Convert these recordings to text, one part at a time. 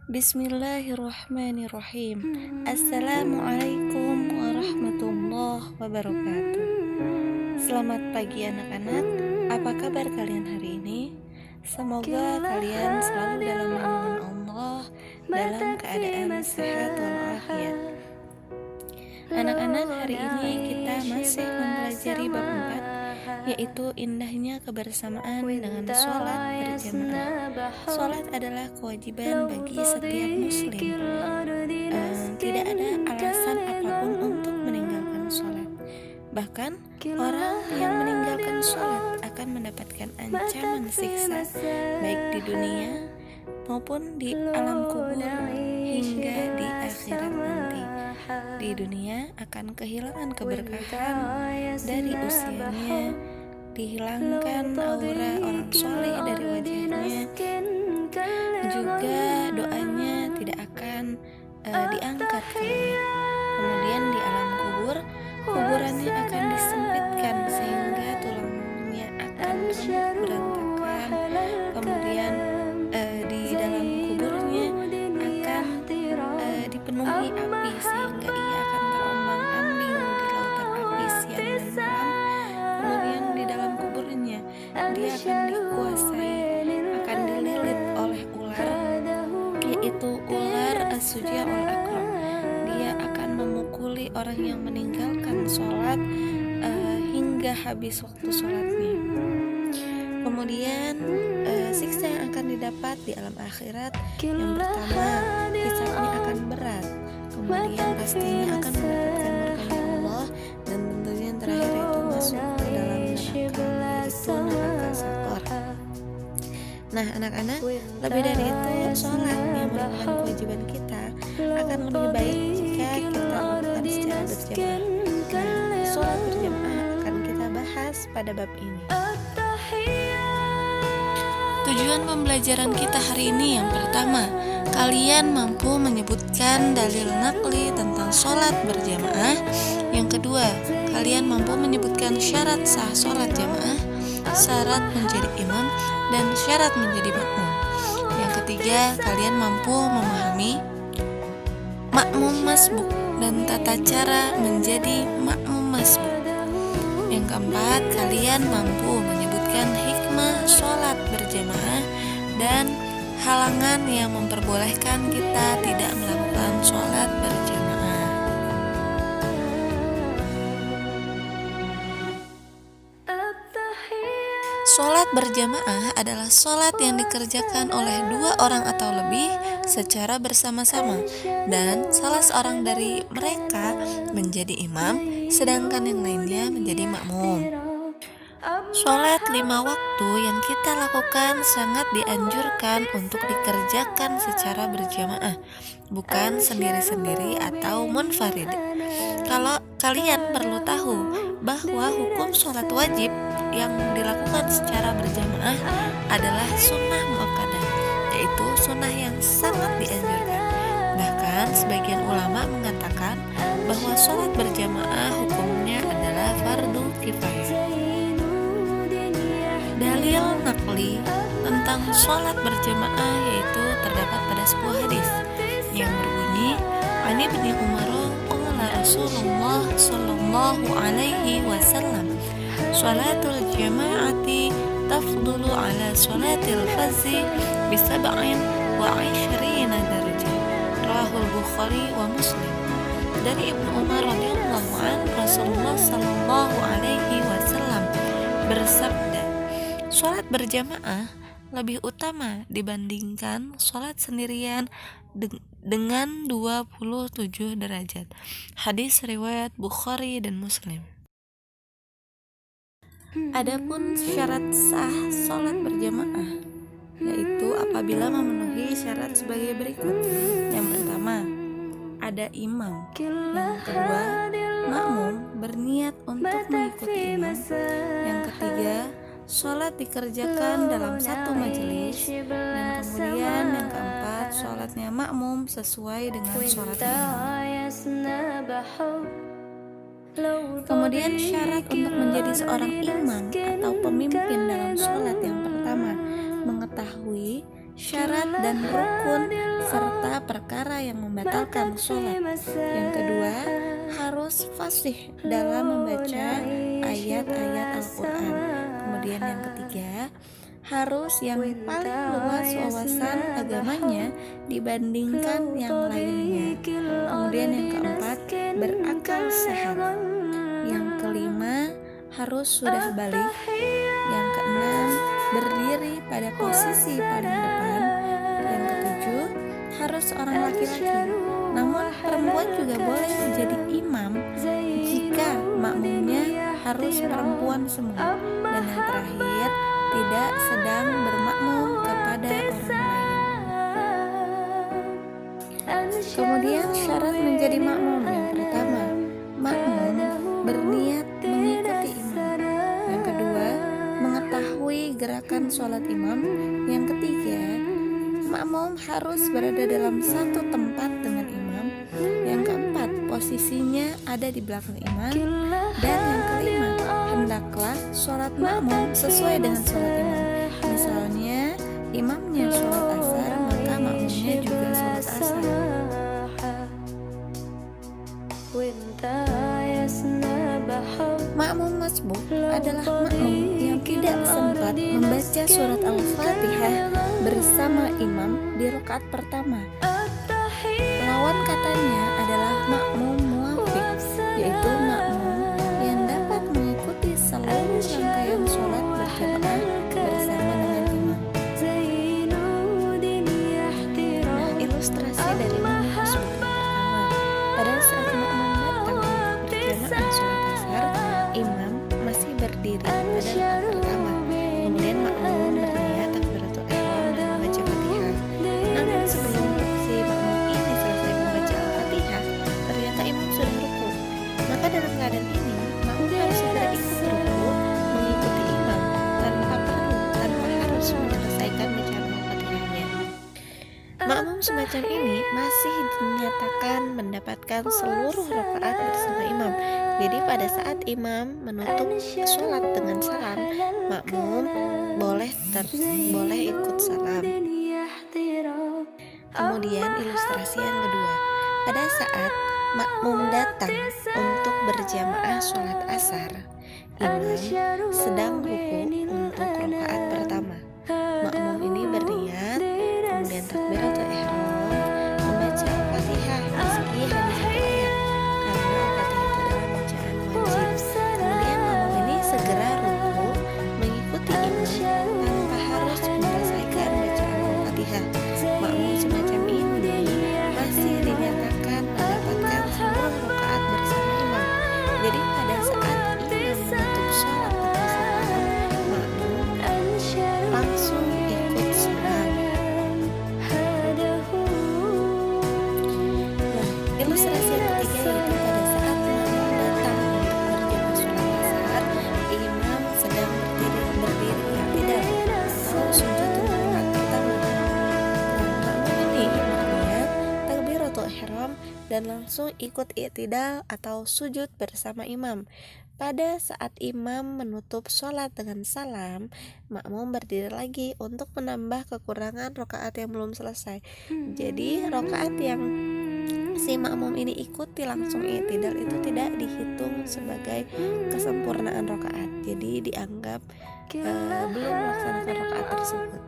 Bismillahirrahmanirrahim. Assalamualaikum warahmatullahi wabarakatuh. Selamat pagi anak-anak. Apa kabar kalian hari ini? Semoga kalian selalu dalam naungan Allah, dalam keadaan sehat walafiat. Anak-anak, hari ini kita masih mempelajari bab 4, yaitu indahnya kebersamaan dengan sholat berjamaah. Sholat adalah kewajiban bagi setiap muslim. Tidak ada alasan apapun untuk meninggalkan sholat. Bahkan orang yang meninggalkan sholat akan mendapatkan ancaman siksa, baik di dunia maupun di alam kubur hingga di akhirat nanti. Di dunia akan kehilangan keberkahan dari usianya, dihilangkan aura orang soleh dari wajahnya, juga doanya tidak akan diangkat ke langit. Kemudian di alam kubur, kuburannya akan disempitkan sehingga tulangnya akan remuk berantakan. Kemudian di dalam kuburnya akan dipenuhi api sehingga ia akan terombang-ambing di lautan api siang dan malam. Kemudian di dalam kuburnya dia akan dikuasai, akan dililit oleh ular, yaitu ular as-suja wal-aqrab. Dia akan memukuli orang yang meninggalkan sholat hingga habis waktu sholatnya. Kemudian siksa yang akan didapat di alam akhirat, yang pertama, hisabnya akan berat. Kemudian pastinya akan mendapatkan murkanya Allah, dan tentunya yang terakhir itu masuk ke dalam neraka, yaitu neraka sakor. Nah anak-anak, lebih dari itu, sholat yang merupakan kewajiban kita akan lebih baik jika kita lakukan secara berjamaah. Nah, sholat berjamaah akan kita bahas pada bab ini. Tujuan pembelajaran kita hari ini, yang pertama, kalian mampu menyebutkan dalil naqli tentang sholat berjamaah. Yang kedua, kalian mampu menyebutkan syarat sah sholat jamaah, syarat menjadi imam, dan syarat menjadi makmum. Yang ketiga, kalian mampu memahami makmum masbuk dan tata cara menjadi makmum masbuk. Yang keempat, kalian mampu menyebutkan hikmah sholat berjamaah dan halangan yang memperbolehkan kita tidak melakukan sholat berjamaah. Sholat berjamaah adalah sholat yang dikerjakan oleh dua orang atau lebih secara bersama-sama, dan salah seorang dari mereka menjadi imam, sedangkan yang lainnya menjadi makmum. Sholat 5 waktu yang kita lakukan sangat dianjurkan untuk dikerjakan secara berjamaah, bukan sendiri-sendiri atau munfarid. Kalau kalian perlu tahu bahwa hukum sholat wajib yang dilakukan secara berjamaah adalah sunnah muakkadah, yaitu sunnah yang sangat dianjurkan. Bahkan sebagian ulama mengatakan bahwa sholat berjamaah hukumnya adalah fardu kifayah. Dalil naqli tentang sholat berjamaah yaitu terdapat pada sebuah hadis yang berbunyi, "An Ibnu Umar qala Rasulullah sallallahu alaihi wasallam, sholatul jama'ati tafdulu ala sholatil fardhi bi 27 darajah." Rahul Bukhari wa Muslim. Dari Ibnu Umar radhiyallahu anhu, Rasulullah sallallahu alaihi wasallam bersabda, sholat berjamaah lebih utama dibandingkan sholat sendirian dengan 27 derajat. Hadis riwayat Bukhari dan Muslim. Adapun syarat sah sholat berjamaah, yaitu apabila memenuhi syarat sebagai berikut. Yang pertama, ada imam. Yang kedua, makmum berniat untuk mengikuti imam. Yang ketiga, sholat dikerjakan dalam satu majelis. Dan kemudian yang keempat, sholatnya makmum sesuai dengan sholat imam. Kemudian syarat untuk menjadi seorang imam atau pemimpin dalam sholat, yang pertama, mengetahui syarat dan rukun serta perkara yang membatalkan sholat. Yang kedua, harus fasih dalam membaca ayat-ayat Al-Quran. Kemudian yang ketiga, harus yang paling luas wawasan agamanya dibandingkan yang lainnya. Kemudian yang keempat, berakal sehat. Yang kelima, harus sudah balik. Yang keenam, berdiri pada posisi paling depan. Yang ketujuh, harus seorang laki-laki. Namun perempuan juga boleh menjadi imam jika makmumnya harus perempuan semua. Dan yang terakhir, tidak sedang bermakmum kepada orang lain. Kemudian syarat menjadi makmum. Yang pertama, makmum berniat mengikuti imam. Yang kedua, mengetahui gerakan sholat imam. Yang ketiga, makmum harus berada dalam satu tempat dengan imam. Yang keempat, posisinya ada di belakang imam. Dan yang kelima, hendaklah sholat makmum sesuai dengan sholat imam. Misalnya, imamnya sholat asar, maka makmumnya juga sholat asar. Makmum masbuk adalah makmum yang tidak sempat membaca surat Al-Fatihah bersama imam di rakaat pertama. Lawan katanya adalah makmum muwafiq, yaitu makmum yang dapat mengikuti seluruh rangkaian sholat berjamaah bersama dengan imam. Nah, ilustrasi dari makmum masbuk pertama, pada saat makmum datang untuk berjamaah sholat asar, imam masih berdiri pada rakaat pertama. Kemudian makmum berniat takbiratul ihram dan membaca Fatihah. Namun sebelum si makmum ini selesai membaca Al-Fatihah, ternyata imam sudah ruku. Maka dalam keadaan ini, makmum harus segera ikut ruku mengikuti imam tanpa harus menyelesaikan bacaan Al-Fatihahnya. Makmum semacam ini masih dinyatakan mendapatkan seluruh rakaat bersama imam. Jadi pada saat imam menutup sholat dengan salam, makmum boleh ikut salam. Kemudian ilustrasi yang kedua, pada saat makmum datang untuk berjamaah sholat asar, imam sedang ruku untuk rakaat pertama. Makmum ini berniat, kemudian takbiratul ihram, membaca Al-Fatihah meski hanya satu ayat, karena Al-Fatihah itu adalah bacaan wajib. Kemudian makmum ini segera ruku mengikuti imam tanpa harus menyelesaikan bacaan Al-Fatihah. Makmum semacam ini masih dinyatakan mendapatkan seluruh rakaat bersama imam. Jadi pada saat imam menutup sholat dengan salam, makmum langsung ikut salam. Nah, ilustrasi yang ketiga yaitu pada saat makmum datang untuk berjamaah sholat asar, imam sedang berdiri atau sujud untuk rakaat pertama. Makmum ini berniat takbiratul ihram dan langsung ikut i'tidal atau sujud bersama imam. Pada saat imam menutup sholat dengan salam, makmum berdiri lagi untuk menambah kekurangan rakaat yang belum selesai. Jadi rakaat yang si makmum ini ikuti langsung i'tidal itu tidak dihitung sebagai kesempurnaan rakaat. Jadi dianggap belum melaksanakan rakaat tersebut.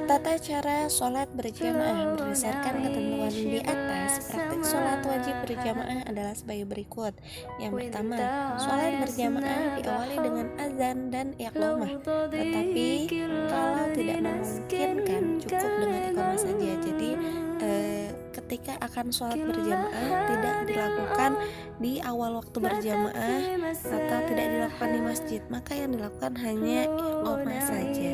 Tata cara sholat berjamaah berdasarkan ketentuan di atas. Praktik sholat wajib berjamaah adalah sebagai berikut. Yang pertama, sholat berjamaah diawali dengan azan dan iqamah. Tetapi kalau tidak memungkinkan, cukup dengan iqamah saja. Jadi ketika akan sholat berjamaah tidak dilakukan di awal waktu berjamaah atau tidak dilakukan di masjid, maka yang dilakukan hanya iqamah saja.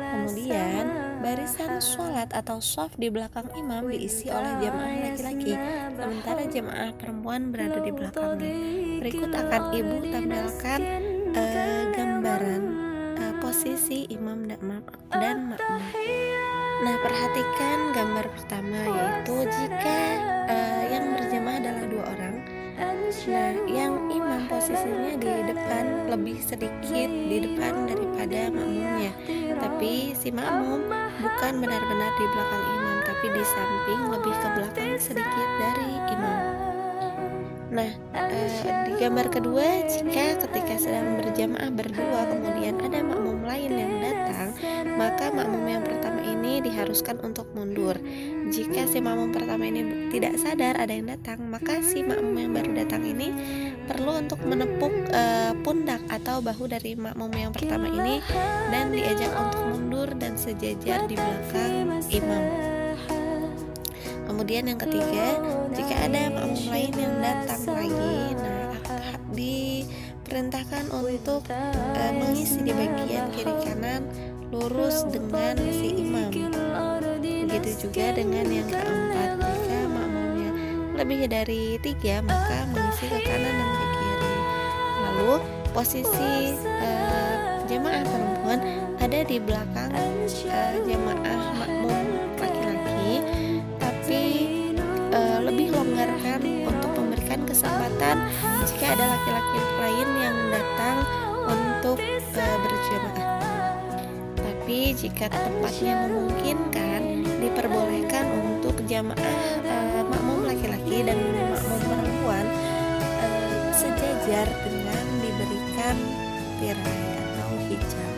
Kemudian barisan sholat atau shaf di belakang imam diisi oleh jamaah laki-laki, sementara jamaah perempuan berada di belakangnya. Berikut akan ibu tampilkan gambaran posisi imam dan makmum. Nah, perhatikan gambar pertama, yaitu jika yang berjamaah adalah 2 orang. Nah, yang imam posisinya di depan lebih sedikit di depan daripada makmumnya. tapi si makmum bukan benar-benar di belakang imam, tapi di samping, lebih ke belakang sedikit dari imam. Nah, di gambar kedua, jika ketika sedang berjamaah berdua kemudian ada makmum lain yang datang, maka makmum yang pertama ini diharuskan untuk mundur. Jika si makmum pertama ini tidak sadar ada yang datang, maka si makmum yang baru datang ini perlu untuk menepuk pundak atau bahu dari makmum yang pertama ini dan diajak untuk mundur dan sejajar di belakang imam. Kemudian yang ketiga, jika ada makmum lain yang datang lagi, diperintahkan untuk mengisi di bagian kiri kanan lurus dengan si imam. Begitu juga dengan yang keempat, jika makmumnya lebih dari 3, maka mengisi ke kanan dan ke kiri. Lalu posisi jemaah perempuan ada di belakang jemaah makmum laki-laki, tapi lebih longgarkan untuk memberikan kesempatan jika ada laki-laki lain yang datang untuk berjemaah. Tapi jika tempatnya memungkinkan, diperbolehkan untuk jamaah makmum laki-laki dan makmum perempuan sejajar dengan diberikan tirai atau hijab.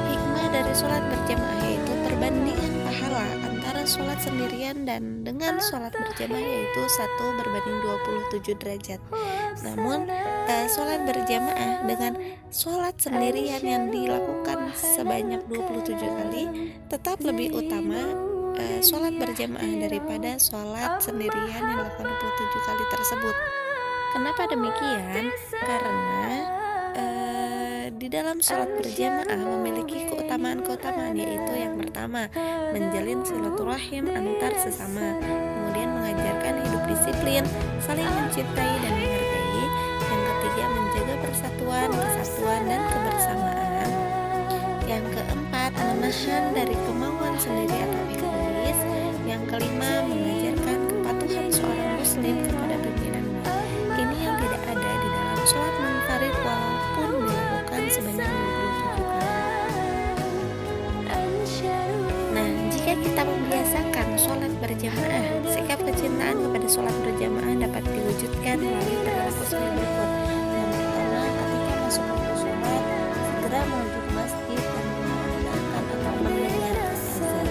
Hikmah dari sholat berjamaah yaitu perbandingan pahala antara sholat sendirian dan dengan sholat berjamaah, yaitu 1:27 derajat. Namun sholat berjamaah dengan sholat sendirian yang dilakukan sebanyak 27 kali tetap lebih utama sholat berjamaah daripada sholat sendirian yang dilakukan 27 kali tersebut. Kenapa demikian? Karena di dalam sholat berjamaah memiliki keutamaan-keutamaan, yaitu yang pertama, menjalin silaturahim antar sesama, kemudian mengajarkan hidup disiplin, saling mencintai dan menghargai. Yang ketiga, menjaga persatuan, kesatuan, dan kebersamaan. Yang keempat, menahan dari kemauan sendiri atau egois. Yang kelima, mengajarkan kepatuhan seorang muslim kepada pimpinannya. Ini yang tidak ada di dalam sholat munfarid walaupun dilakukan sebanyak 27 kali. Nah, jika kita membiasakan sholat berjamaah, sikap kecintaan kepada sholat berjamaah dapat diwujudkan melalui perilaku sebagai berikut. Yang pertama, ketika masuk waktu sholat, segera menuju ke masjid dan mendengarkan atau mendengarkan azan.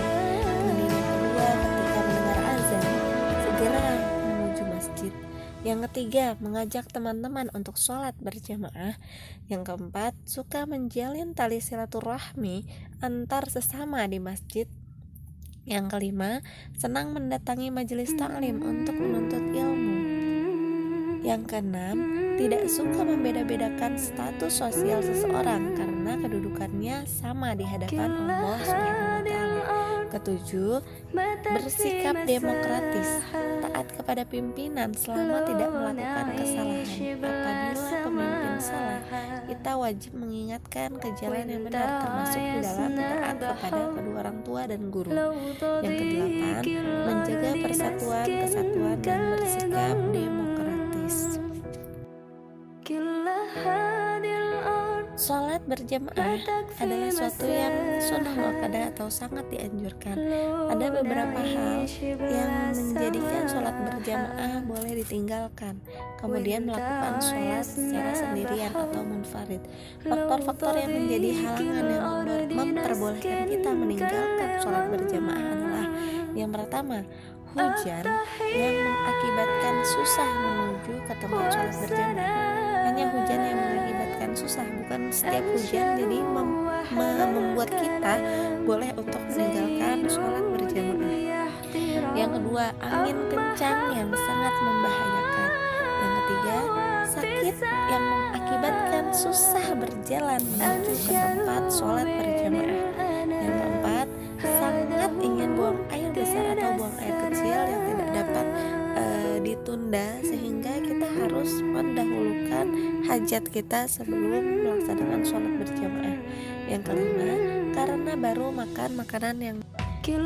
Kemudian yang kedua, ketika mendengar azan, segera menuju masjid. Yang ketiga, mengajak teman-teman untuk sholat berjamaah. Yang keempat, suka menjalin tali silaturahmi antar sesama di masjid. Yang kelima, senang mendatangi majelis taklim untuk menuntut ilmu. Yang keenam, tidak suka membeda-bedakan status sosial seseorang karena kedudukannya sama di hadapan Allah SWT. Ketujuh, bersikap demokratis, taat kepada pimpinan selama tidak melakukan kesalahan. Apabila pemimpin salah, kita wajib mengingatkan ke jalan yang benar, termasuk di dalam taat kepada kedua orang tua dan guru. Yang kedelapan, menjaga persatuan, kesatuan, dan bersikap demokratis. Sholat berjamaah adalah suatu yang sunnah muakkadah atau sangat dianjurkan. Ada beberapa hal yang menjadikan sholat berjamaah boleh ditinggalkan, kemudian melakukan sholat secara sendirian atau munfarid. Faktor-faktor yang menjadi halangan yang memperbolehkan kita meninggalkan sholat berjamaah adalah: yang pertama, hujan yang mengakibatkan susah menuju ke tempat sholat berjamaah. Hanya hujan yang mengakibatkan susah, bukan setiap hujan jadi membuat kita boleh untuk meninggalkan sholat berjamaah. Yang kedua, angin kencang yang sangat membahayakan. Yang ketiga, sakit yang mengakibatkan susah berjalan menuju ke tempat sholat berjamaah. Yang keempat, sangat ingin buang air besar atau buang air kecil yang tidak dapat ditunda sehingga kita harus mendahulukan hajat kita sebelum melaksanakan sholat berjamaah. Yang kelima, karena baru makan makanan yang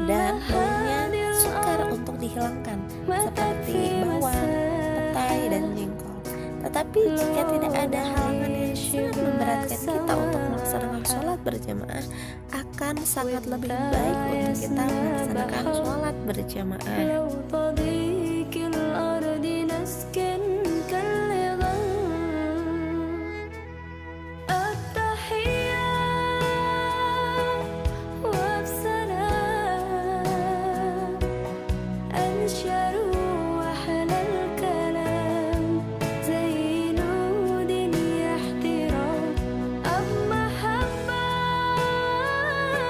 dan baunya sukar untuk dihilangkan seperti bawang, petai, dan jengkol. Tetapi jika tidak ada halangan yang sangat memberatkan kita untuk melaksanakan sholat berjamaah, akan sangat lebih baik untuk kita melaksanakan sholat berjamaah.